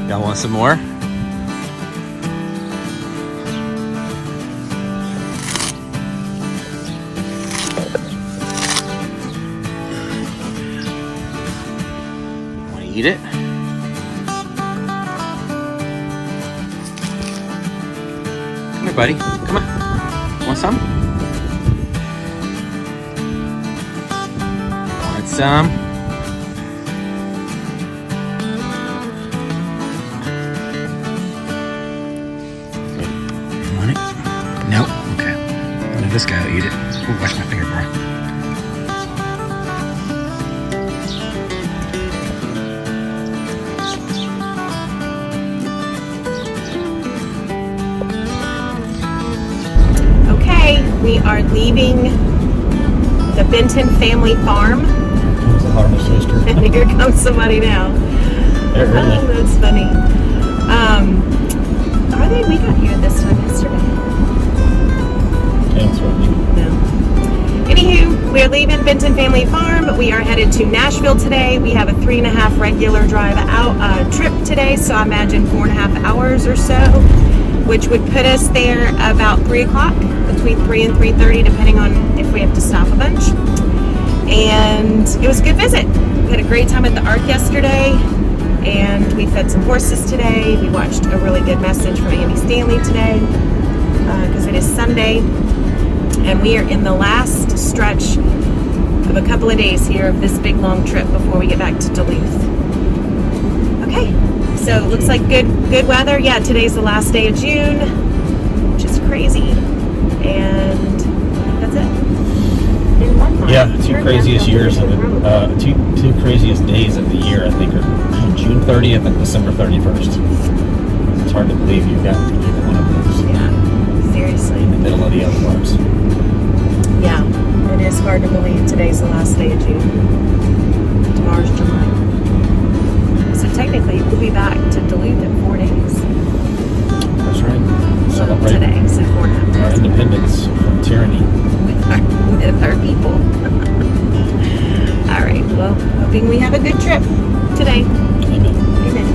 Y'all want some more? Want to eat it? Come here, buddy. Come on. Want some? Want some? Nope. Okay. This guy will eat it. Ooh, watch my finger, bro. Okay, we are leaving the Benton family farm. Comes the harvester. And here comes somebody now. Oh, that's funny. We got here this time yesterday. No. Anywho, we're leaving Benton Family Farm. We are headed to Nashville today. We have a 3.5 regular drive out trip today, so I imagine 4.5 hours or so, which would put us there about 3 o'clock, between 3 and 3:30, depending on if we have to stop a bunch. And it was a good visit. We had a great time at the Ark yesterday, and we fed some horses today. We watched a really good message from Andy Stanley today, because it is Sunday. And we are in the last stretch of a couple of days here of this big long trip before we get back to Duluth. Okay, so it looks like good weather. Yeah, today's the last day of June, which is crazy. And that's it. Yeah, two craziest days of the year, I think, are June 30th and December 31st. It's hard to believe you've got either one of those. Yeah, seriously. In the middle of the other ones. Yeah, it is hard to believe today's the last day of June. Tomorrow's July. So technically, we'll be back to Duluth in 4 days. That's right. Celebrate today, so 4.5 days. Our independence from tyranny. With our people. All right, well, hoping we have a good trip today. Amen. Amen.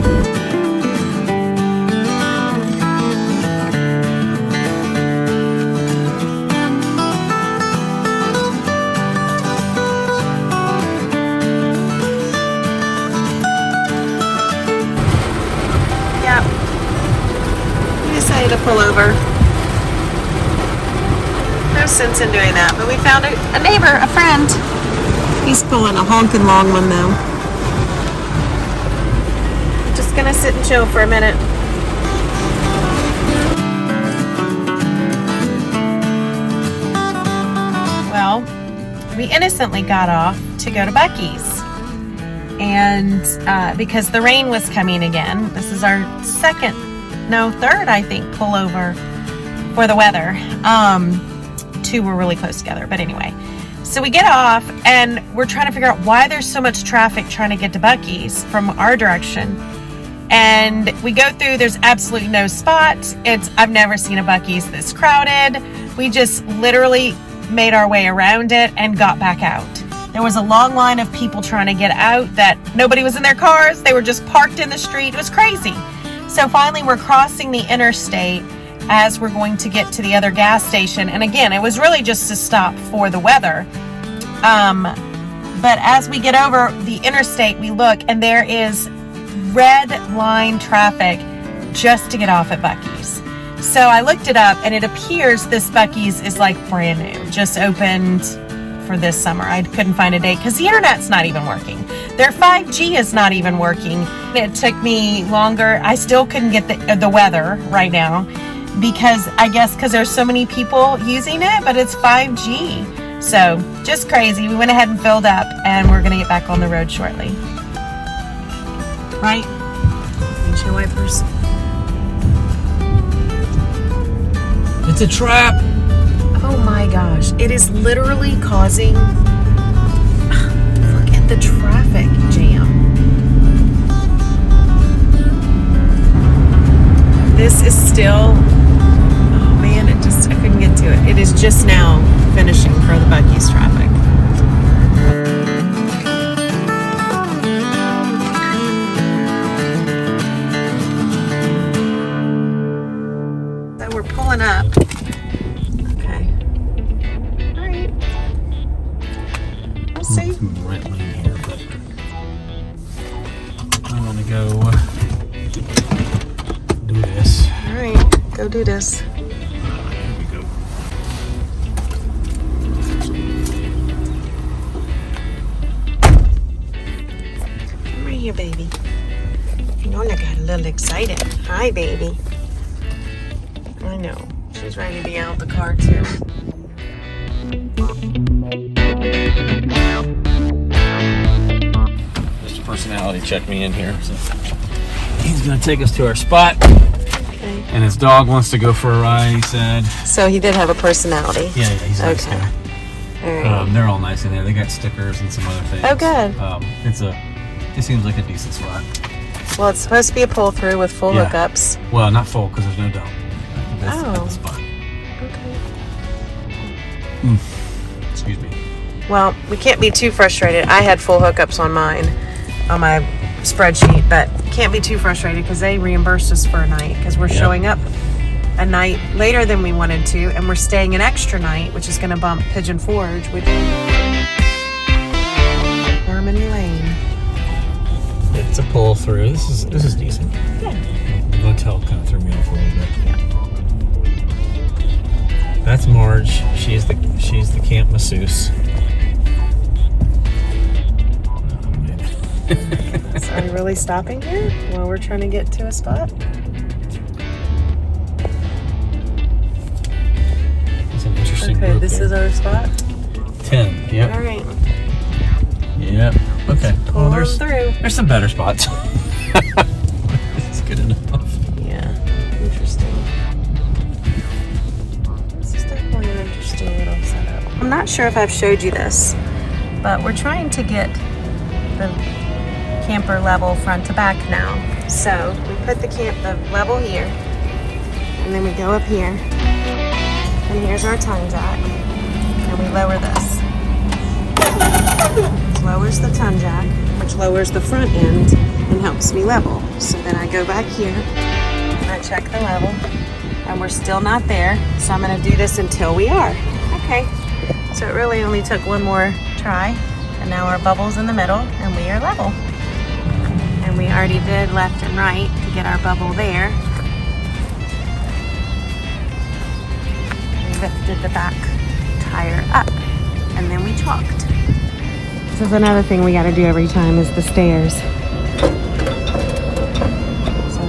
To pull over. No sense in doing that, but we found a neighbor, a friend. He's pulling a honking long one though. Just gonna sit and chill for a minute. Well, we innocently got off to go to Buc-ee's. And because the rain was coming again, this is our third, I think, pullover for the weather. 2 were really close together, but anyway. So we get off, and we're trying to figure out why there's so much traffic trying to get to Buc-ee's from our direction. And we go through, there's absolutely no spot. I've never seen a Buc-ee's this crowded. We just literally made our way around it and got back out. There was a long line of people trying to get out that nobody was in their cars. They were just parked in the street. It was crazy. So finally, we're crossing the interstate as we're going to get to the other gas station. And again, it was really just to stop for the weather. But as we get over the interstate, we look, and there is red line traffic just to get off at Buc-ee's. So I looked it up, and it appears this Buc-ee's is like brand new, just opened for this summer. I couldn't find a date because the internet's not even working. Their 5G is not even working. It took me longer. I still couldn't get the weather right now because there's so many people using it, but it's 5G. So just crazy. We went ahead and filled up, and we're going to get back on the road shortly. Right? Windshield wipers. It's a trap. Oh my gosh. It is literally causing... Look at the traffic jam. This is still... Oh man, I couldn't get to it. It is just now finishing for the Buc-ee's traffic. see? Right lane here, but I'm gonna go do this. All right, go do this. Here we go. Come right here, baby. Nona got a little excited. Hi, baby. I know. She's ready to be out the car, too. Mr. Personality checked me in here, so he's gonna take us to our spot. Okay. And his dog wants to go for a ride, he said. So he did have a personality. Yeah, he's a nice Okay. guy. All right. They're all nice in there. They got stickers and some other things. Oh, good. It seems like a decent spot. Well, it's supposed to be a pull-through with full Yeah. hookups. Well, not full because there's no dome. That's Oh. the spot. Okay. Excuse me. Well, we can't be too frustrated. I had full hookups on mine, on my spreadsheet, but can't be too frustrated because they reimbursed us for a night because we're Yep. showing up a night later than we wanted to, and we're staying an extra night, which is going to bump Pigeon Forge, which Harmony Lane. It's a pull through. This is decent. Yeah. The motel kind of threw me off a little bit. That's Marge. She's the camp masseuse. Oh, man. So are we really stopping here while we're trying to get to a spot? It's an interesting Okay, group this there. is our spot. 10. Yep. All right, Yep. Okay. pull on through. There's some better spots. It's good enough. Yeah, interesting. This is definitely an interesting little setup. I'm not sure if I've showed you this, but we're trying to get the camper level front to back now. So we put the level here, and then we go up here, and here's our tongue jack, and we lower this. Which lowers the tongue jack, which lowers the front end and helps me level. So then I go back here, and I check the level, and we're still not there. So I'm gonna do this until we are. Okay, so it really only took one more try, and now our bubble's in the middle, and we are level. And we already did left and right to get our bubble there. We lifted the back tire up, and then we chalked. This is another thing we got to do every time is the stairs. So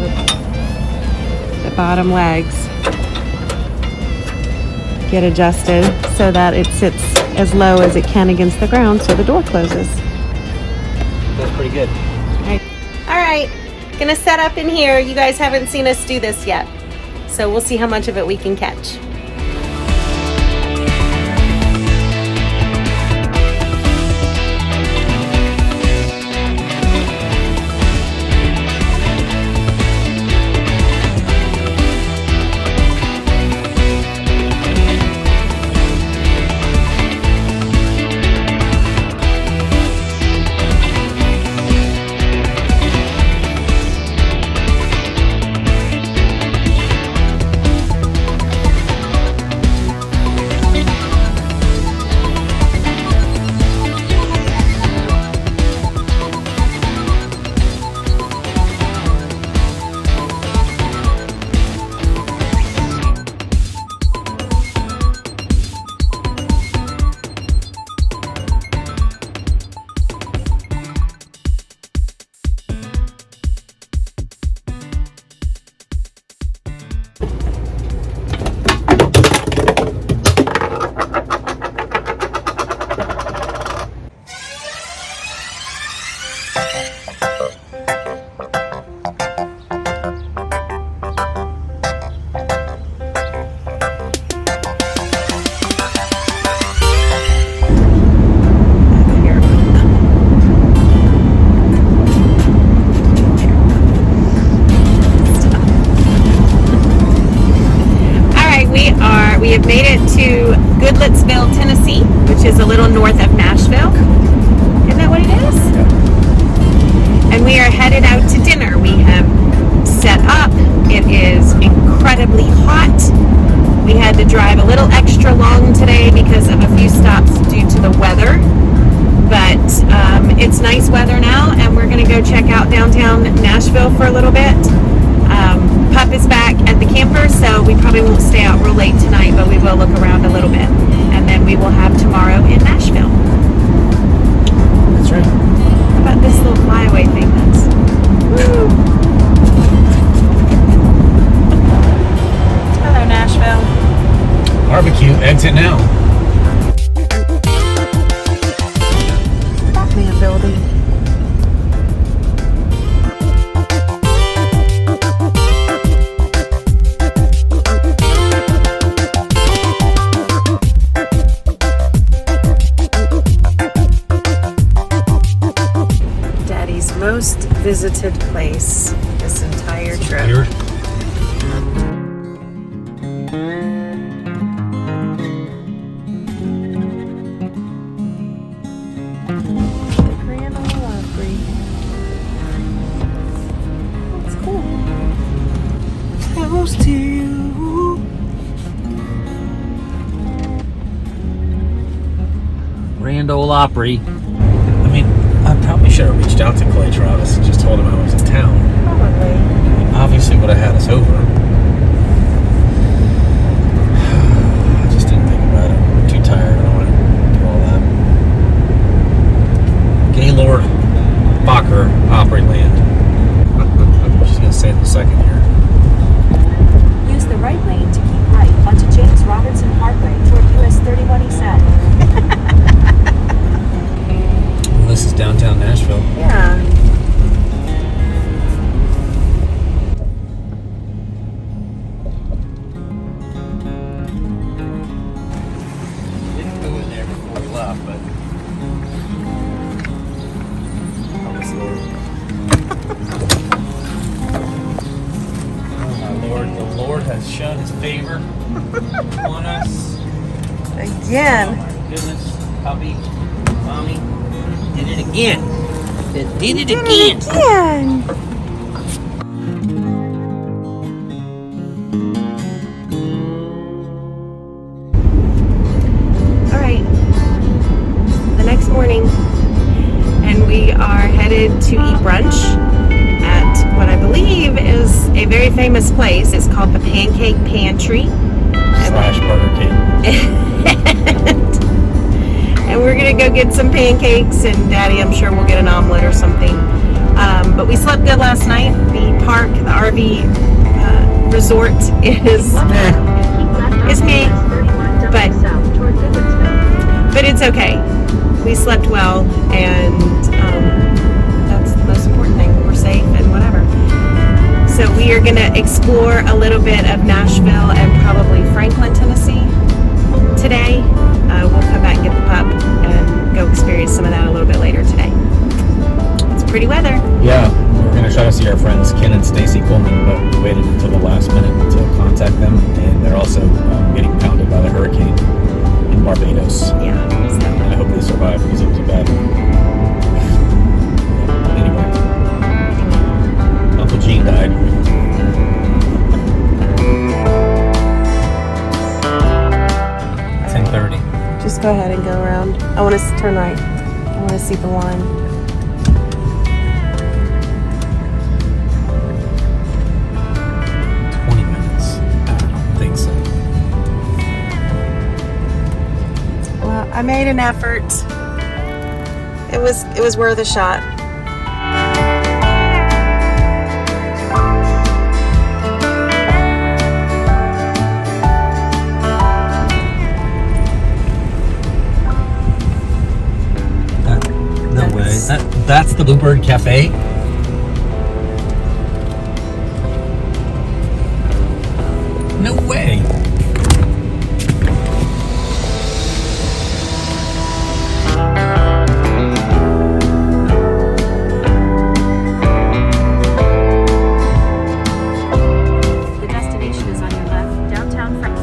the bottom legs get adjusted so that it sits as low as it can against the ground so the door closes. That's pretty good. All right, gonna set up in here. You guys haven't seen us do this yet, so we'll see how much of it we can catch. We have made it to Goodlettsville, Tennessee, which is a little north of Nashville. Isn't that what it is? And we are headed out to dinner. We have set up. It is incredibly hot. We had to drive a little extra long today because of a few stops due to the weather. But it's nice weather now, and we're going to go check out downtown Nashville for a little bit. Pup is back at the camper, so we probably won't stay out real late tonight, but we will look around a little bit. And then we will have tomorrow in Nashville. That's right. How about this little flyaway thing? That's... Woo. Hello, Nashville. Barbecue, exit now. Batman building. Daddy's most visited place this entire trip. Weird. Close to you. Grand Ole Opry. I mean, I probably should have reached out to Clay Travis and just told him I was in town. Probably. He obviously would have had us over. I just didn't think about it. I'm too tired. I don't want to do all that. Gaylord Bacher Opryland. I'm just going to say it in a second here. Use the right lane to keep right onto James Robertson Parkway toward US 31 East South. Well, this is downtown Nashville. Yeah. Didn't go in there before we left, but oh, this Lord. Oh my Lord, the Lord has shown his favor on us. Oh Again. my goodness, puppy, mommy, did it again. Did it again. Again. All right. The next morning, and we are headed to eat brunch at what I believe is a very famous place. It's called the Pancake Pantry. Slash Burger King. And we're gonna go get some pancakes, and Daddy, I'm sure we'll get an omelet or something. But we slept good last night. The park, the RV resort is me, but it's okay. We slept well, and that's the most important thing. We're safe and whatever. So we are gonna explore a little bit of Nashville and probably Franklin, Tennessee today. We'll come back and get the pup and go experience some of that a little bit later today. It's pretty weather. Yeah, we were going to try to see our friends Ken and Stacy Coleman, but we waited until the last minute to contact them, and they're also getting pounded by the hurricane in Barbados. Yeah. So. And I hope they survive because it was a bad one. Anyway, Uncle Gene died. 10:30. Just go ahead and go around. I want to turn right. I want to see the line. I don't think so. Well, I made an effort. It was worth a shot. No way. That's the Bluebird Cafe? No way. The destination is on your left, downtown Franklin.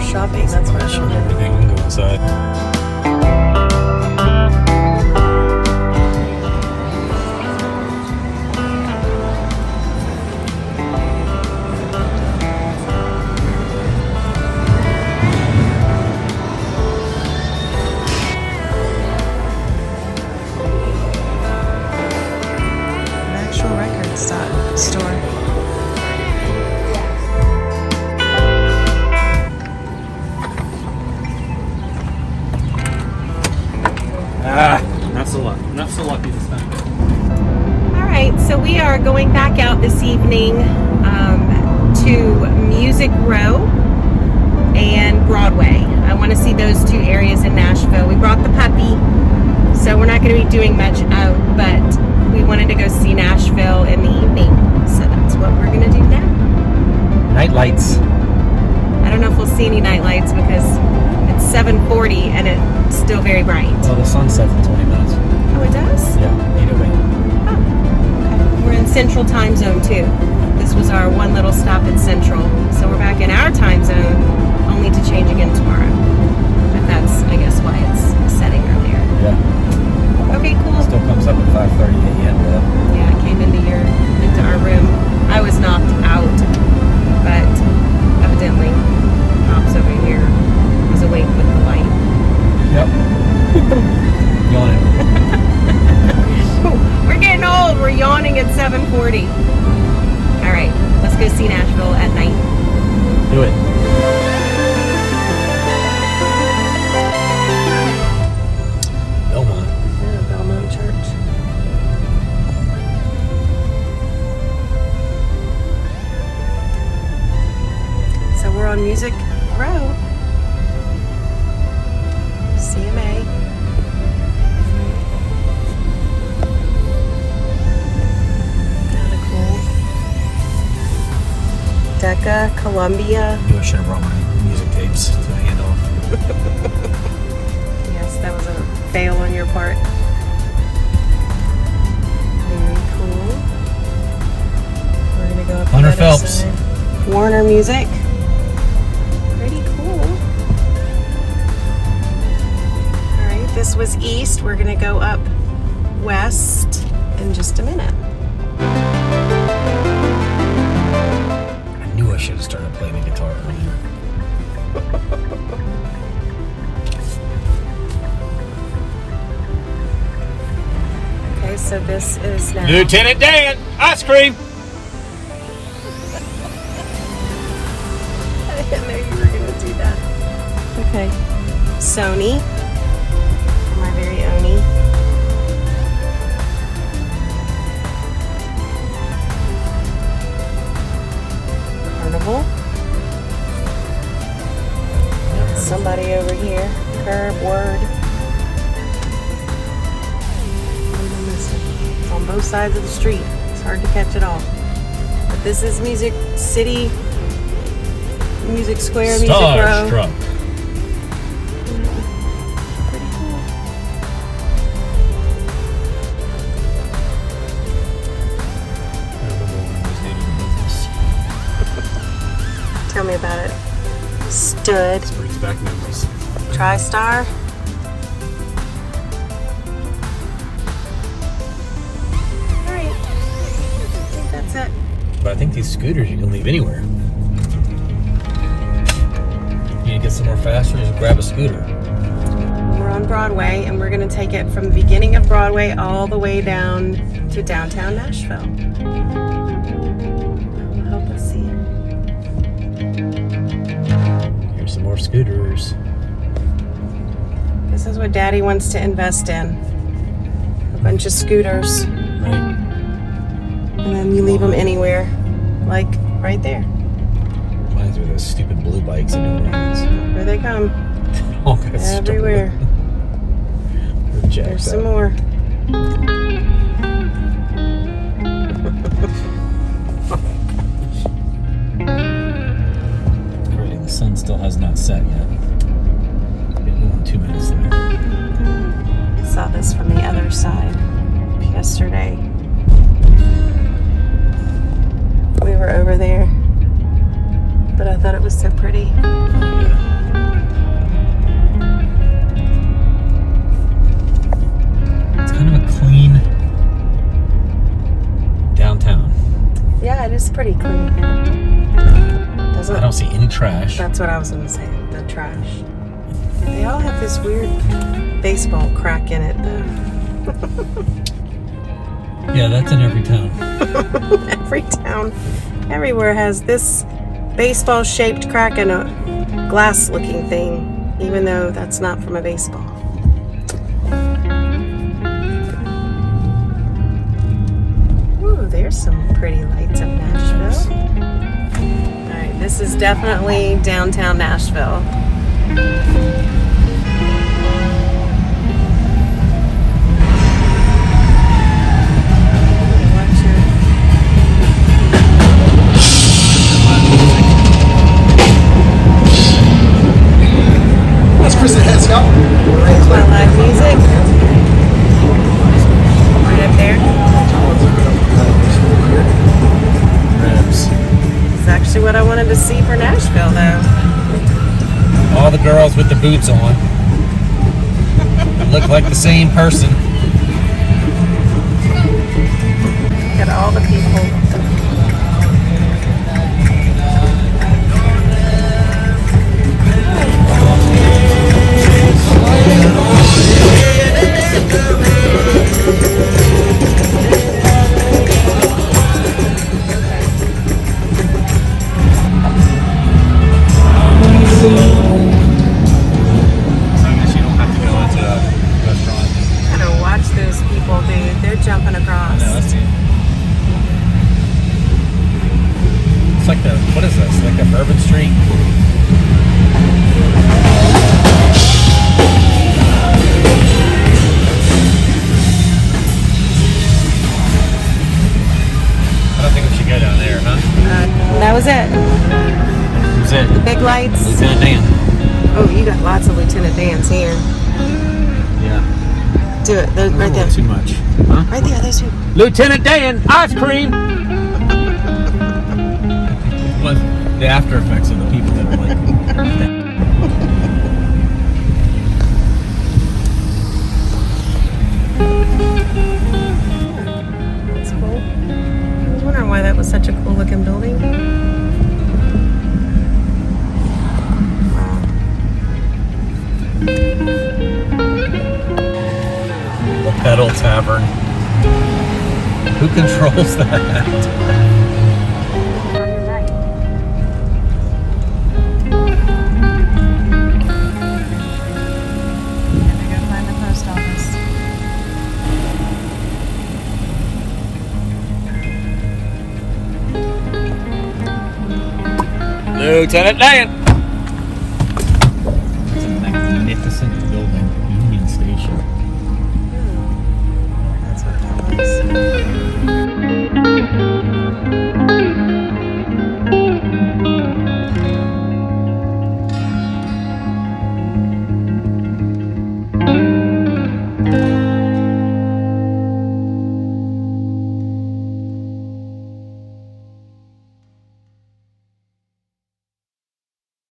shopping, that's for Shove sure. everything and go inside. An actual record store. Not so lucky this time. All right, so we are going back out this evening to Music Row and Broadway. I want to see those two areas in Nashville. We brought the puppy, so we're not going to be doing much out, but we wanted to go see Nashville in the evening. So that's what we're going to do now. Night lights. I don't know if we'll see any night lights because it's 7:40 and it's still very bright. Well, the sun sets in 20 minutes. Oh, it does? Yeah, 8:08. Oh, okay. We're in Central Time Zone too. This was our one little stop at Central. So we're back in our time zone, only to change again tomorrow. But that's, I guess, why it's setting earlier. Yeah. Okay, cool. Still comes up at 5:30 a.m. though. Yeah, I came into our room. I was knocked out, but evidently Pops over here was awake with the light. Yep. Yawning. We're getting old. We're yawning at 7:40. All right, let's go see Nashville at night. Do it. Belmont. Yeah, Belmont Church. So we're on Music Row. CMA. Kind of cool. Decca, Columbia. I knew I should have brought my music tapes to hand off. Yes, that was a fail on your part. Very cool. We're gonna go up Hunter the other Phelps. side. Warner Music. Pretty cool. All right, this was east. We're gonna go up west in just a minute. I knew I should have started playing the guitar earlier. Okay, so this is now. Lieutenant Dan, ice cream. I didn't know you were gonna do that. Okay. Sony. My very own. Carnival. Somebody over here. Curb, Word. It's on both sides of the street. It's hard to catch it all. But this is Music City, Music Square, Music Row. Starstruck. Pretty cool. I remember when I was dating the business. Tell me about it. Stood. This brings back memories. TriStar. Alright. I think that's it. But I think these scooters you can leave anywhere. You need to get somewhere faster, just grab a scooter. We're on Broadway and we're going to take it from the beginning of Broadway all the way down to downtown Nashville. Help us see. Here's some more scooters. This is what Daddy wants to invest in. A bunch of scooters. Right? And then you leave them anywhere. Like right there. Reminds me of those stupid blue bikes in New Orleans. Here they come. All kinds of stuff. Everywhere. They're jacked There's some up. more. Crazy, the sun still has not set yet. Getting on 2 minutes there. I saw this from the other side yesterday. We were over there, but I thought it was so pretty. Yeah. pretty clean. Doesn't I don't see any trash. That's what I was gonna say. The trash. They all have this weird baseball crack in it, though. Yeah, that's in every town. Every town, everywhere has this baseball-shaped crack in a glass-looking thing, even though that's not from a baseball. Ooh, there's some pretty lights of Nashville. All right, this is definitely downtown Nashville. Chris the head scout. There's my live music. Right up there. Ribs. It's actually what I wanted to see for Nashville, though. All the girls with the boots on. Look like the same person. Look at all the people. Jumping across. No, let's see. It's like the, what is this? Like a Bourbon Street? I don't think we should go down there, huh? That was it. Who's it? The big lights. Lieutenant Dan. Oh, you got lots of Lieutenant Dans here. Yeah. Do it. Those, right there. Too much. Huh? Right there. Those two. Lieutenant Dan, ice cream! What the after effects of the people that are like... That's cool. I was wondering why that was such a cool looking building. Wow. The Pedal Tavern. Who controls that? On your right. Gotta go find the post office. Lieutenant Dan!